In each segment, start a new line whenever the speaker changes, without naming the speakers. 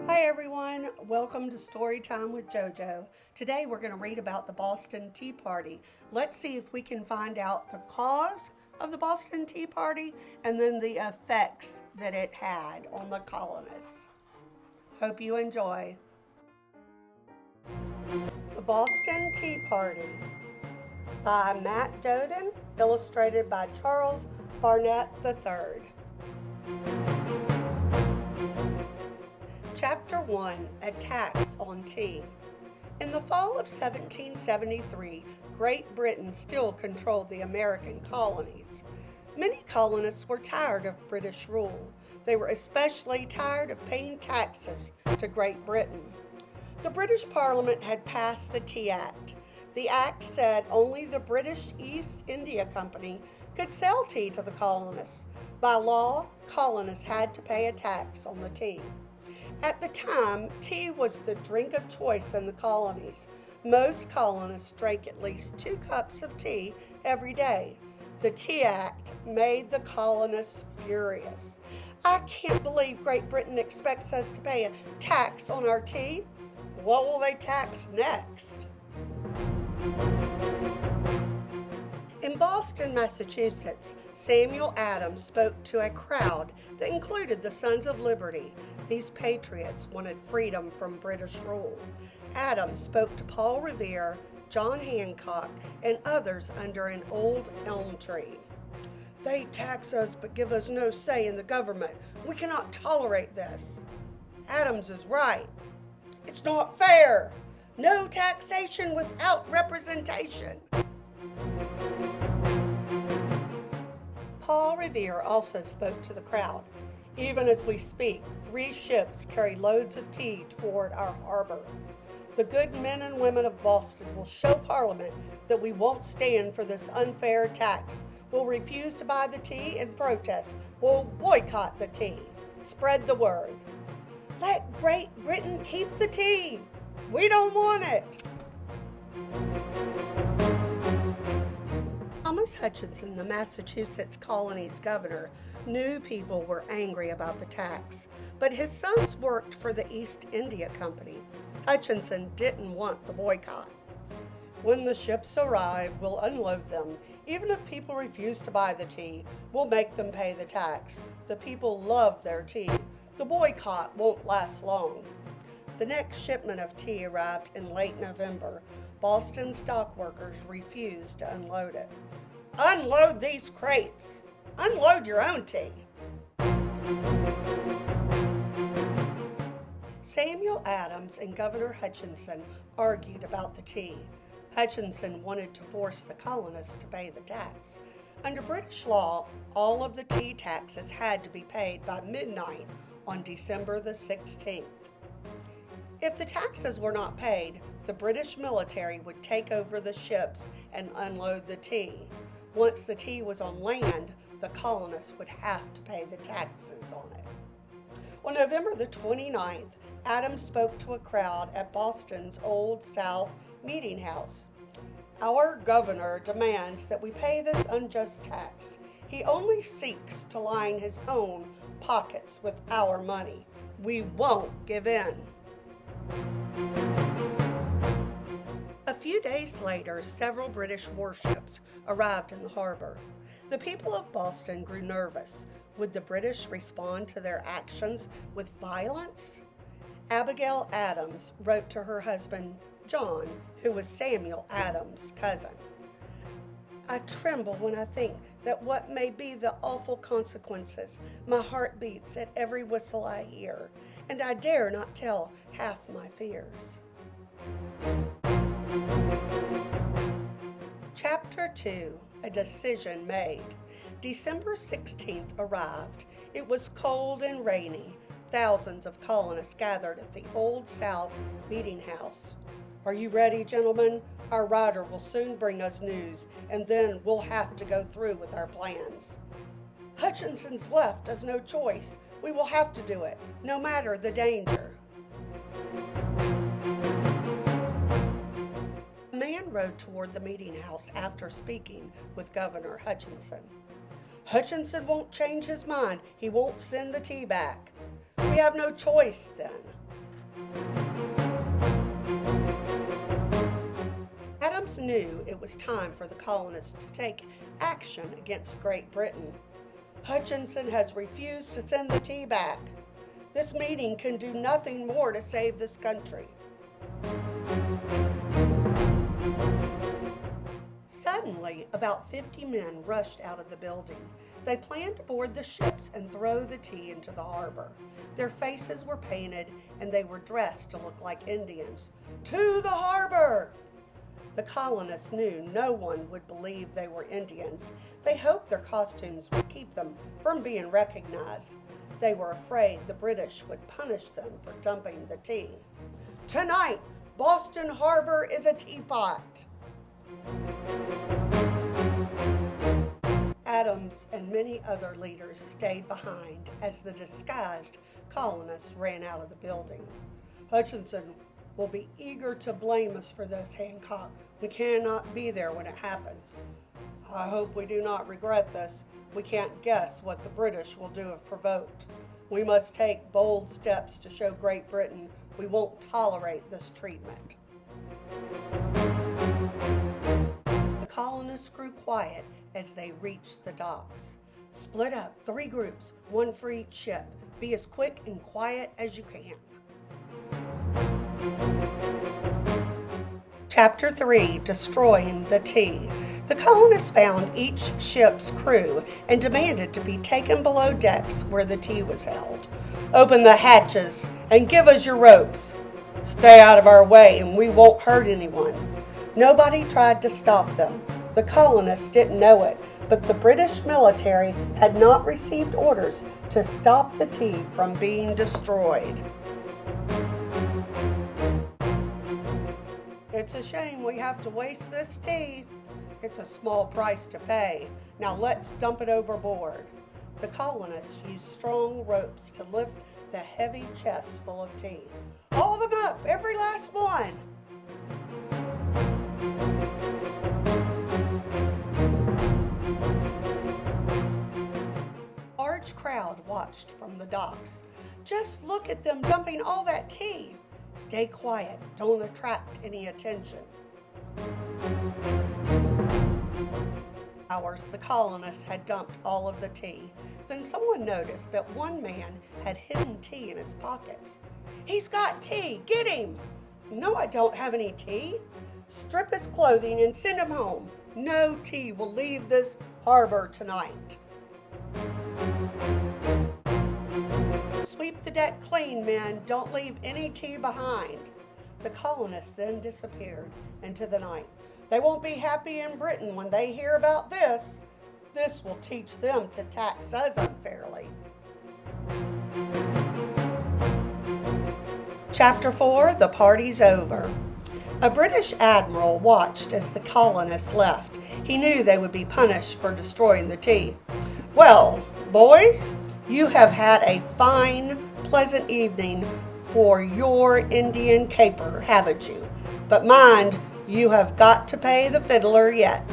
Hi everyone, welcome to Story Time with JoJo. Today we're going to read about the Boston Tea Party. Let's see if we can find out the cause of the Boston Tea Party and then the effects that it had on the colonists. Hope you enjoy. The Boston Tea Party by Matt Doden, illustrated by Charles Barnett III. Chapter 1, A Tax on Tea. In the fall of 1773, Great Britain still controlled the American colonies. Many colonists were tired of British rule. They were especially tired of paying taxes to Great Britain. The British Parliament had passed the Tea Act. The act said only the British East India Company could sell tea to the colonists. By law, colonists had to pay a tax on the tea. At the time, tea was the drink of choice in the colonies. Most colonists drank at least 2 cups of tea every day. The Tea Act made the colonists furious. I can't believe Great Britain expects us to pay a tax on our tea. What will they tax next? In Boston, Massachusetts, Samuel Adams spoke to a crowd that included the Sons of Liberty. These patriots wanted freedom from British rule. Adams spoke to Paul Revere, John Hancock, and others under an old elm tree. They tax us but give us no say in the government. We cannot tolerate this. Adams is right. It's not fair. No taxation without representation. Paul Revere also spoke to the crowd. Even as we speak, 3 ships carry loads of tea toward our harbor. The good men and women of Boston will show Parliament that we won't stand for this unfair tax. We'll refuse to buy the tea and protest. We'll boycott the tea. Spread the word. Let Great Britain keep the tea. We don't want it. Thomas Hutchinson, the Massachusetts colony's governor, knew people were angry about the tax, but his sons worked for the East India Company. Hutchinson didn't want the boycott. When the ships arrive, we'll unload them. Even if people refuse to buy the tea, we'll make them pay the tax. The people love their tea. The boycott won't last long. The next shipment of tea arrived in late November. Boston stockworkers refused to unload it. Unload these crates. Unload your own tea. Samuel Adams and Governor Hutchinson argued about the tea. Hutchinson wanted to force the colonists to pay the tax. Under British law, all of the tea taxes had to be paid by midnight on December the 16th. If the taxes were not paid, the British military would take over the ships and unload the tea. Once the tea was on land, the colonists would have to pay the taxes on it. On November the 29th, Adams spoke to a crowd at Boston's Old South Meeting House. Our governor demands that we pay this unjust tax. He only seeks to line his own pockets with our money. We won't give in. A few days later, several British warships arrived in the harbor. The people of Boston grew nervous. Would the British respond to their actions with violence? Abigail Adams wrote to her husband, John, who was Samuel Adams' cousin. I tremble when I think that what may be the awful consequences. My heart beats at every whistle I hear, and I dare not tell half my fears. Chapter 2, A Decision Made. December 16th arrived. It was cold and rainy. Thousands of colonists gathered at the Old South Meeting House. Are you ready, gentlemen? Our rider will soon bring us news, and then we'll have to go through with our plans. Hutchinson's left us no choice. We will have to do it, no matter the danger. A man rode toward the meeting house after speaking with Governor Hutchinson. Hutchinson won't change his mind. He won't send the tea back. We have no choice then. Adams knew it was time for the colonists to take action against Great Britain. Hutchinson has refused to send the tea back. This meeting can do nothing more to save this country. Suddenly, about 50 men rushed out of the building. They planned to board the ships and throw the tea into the harbor. Their faces were painted and they were dressed to look like Indians. To the harbor! The colonists knew no one would believe they were Indians. They hoped their costumes would keep them from being recognized. They were afraid the British would punish them for dumping the tea. Tonight, Boston Harbor is a teapot. Adams and many other leaders stayed behind as the disguised colonists ran out of the building. Hutchinson will be eager to blame us for this, Hancock. We cannot be there when it happens. I hope we do not regret this. We can't guess what the British will do if provoked. We must take bold steps to show Great Britain we won't tolerate this treatment. The colonists grew quiet as they reached the docks. Split up 3 groups, 1 for each ship. Be as quick and quiet as you can. Chapter 3, Destroying the Tea. The colonists found each ship's crew and demanded to be taken below decks where the tea was held. Open the hatches and give us your ropes. Stay out of our way and we won't hurt anyone. Nobody tried to stop them. The colonists didn't know it, but the British military had not received orders to stop the tea from being destroyed. It's a shame we have to waste this tea. It's a small price to pay. Now let's dump it overboard. The colonists used strong ropes to lift the heavy chests full of tea. Haul them up, every last one! A large crowd watched from the docks. Just look at them dumping all that tea. Stay quiet, don't attract any attention. Hours the colonists had dumped all of the tea. Then someone noticed that one man had hidden tea in his pockets. He's got tea, get him! No, I don't have any tea. Strip his clothing and send him home. No tea will leave this harbor tonight. Sweep the deck clean, men. Don't leave any tea behind. The colonists then disappeared into the night. They won't be happy in Britain when they hear about this. This will teach them to tax us unfairly. Chapter 4, The Party's Over. A British admiral watched as the colonists left. He knew they would be punished for destroying the tea. Well, boys, you have had a fine, pleasant evening for your Indian caper, haven't you? But mind, you have got to pay the fiddler yet.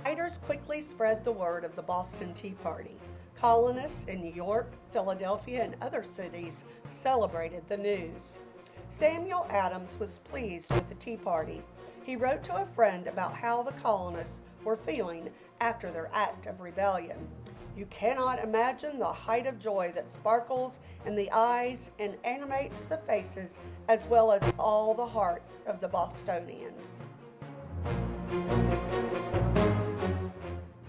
Writers quickly spread the word of the Boston Tea Party. Colonists in New York, Philadelphia, and other cities celebrated the news. Samuel Adams was pleased with the Tea Party. He wrote to a friend about how the colonists were feeling after their act of rebellion. You cannot imagine the height of joy that sparkles in the eyes and animates the faces as well as all the hearts of the Bostonians.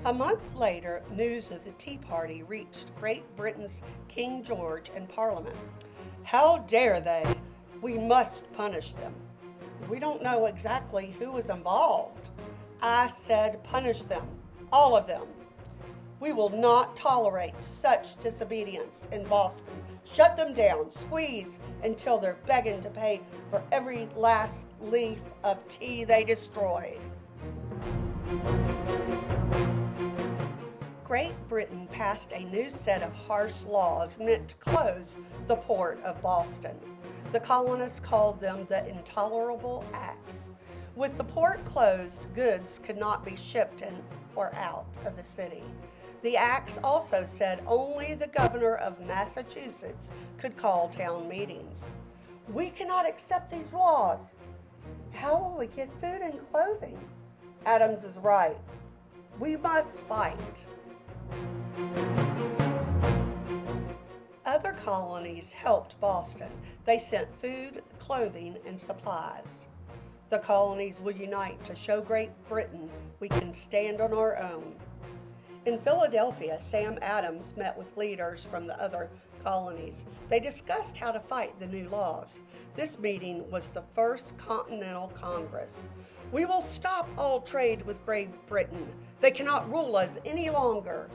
A month later, news of the Tea Party reached Great Britain's King George and Parliament. How dare they? We must punish them. We don't know exactly who was involved. I said punish them, all of them. We will not tolerate such disobedience in Boston. Shut them down, squeeze until they're begging to pay for every last leaf of tea they destroyed. Great Britain passed a new set of harsh laws meant to close the port of Boston. The colonists called them the Intolerable Acts. With the port closed, goods could not be shipped in or out of the city. The acts also said only the governor of Massachusetts could call town meetings. We cannot accept these laws. How will we get food and clothing? Adams is right. We must fight. Other colonies helped Boston. They sent food, clothing, and supplies. The colonies will unite to show Great Britain we can stand on our own. In Philadelphia, Sam Adams met with leaders from the other colonies. They discussed how to fight the new laws. This meeting was the First Continental Congress. We will stop all trade with Great Britain. They cannot rule us any longer.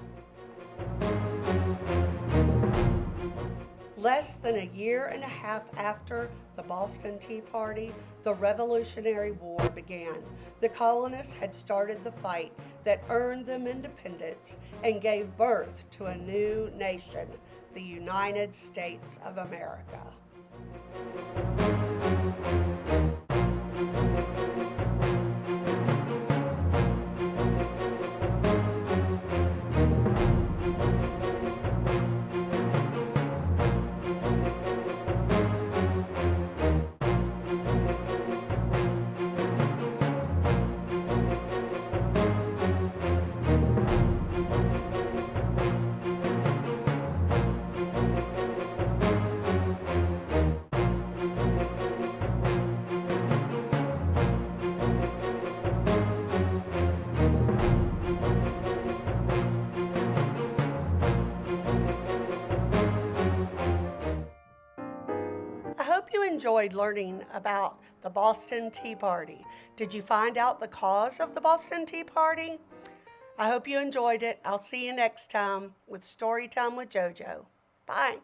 Less than a year and a half after the Boston Tea Party, the Revolutionary War began. The colonists had started the fight that earned them independence and gave birth to a new nation, the United States of America. I hope you enjoyed learning about the Boston Tea Party. Did you find out the cause of the Boston Tea Party? I hope you enjoyed it. I'll see you next time with Storytime with JoJo. Bye.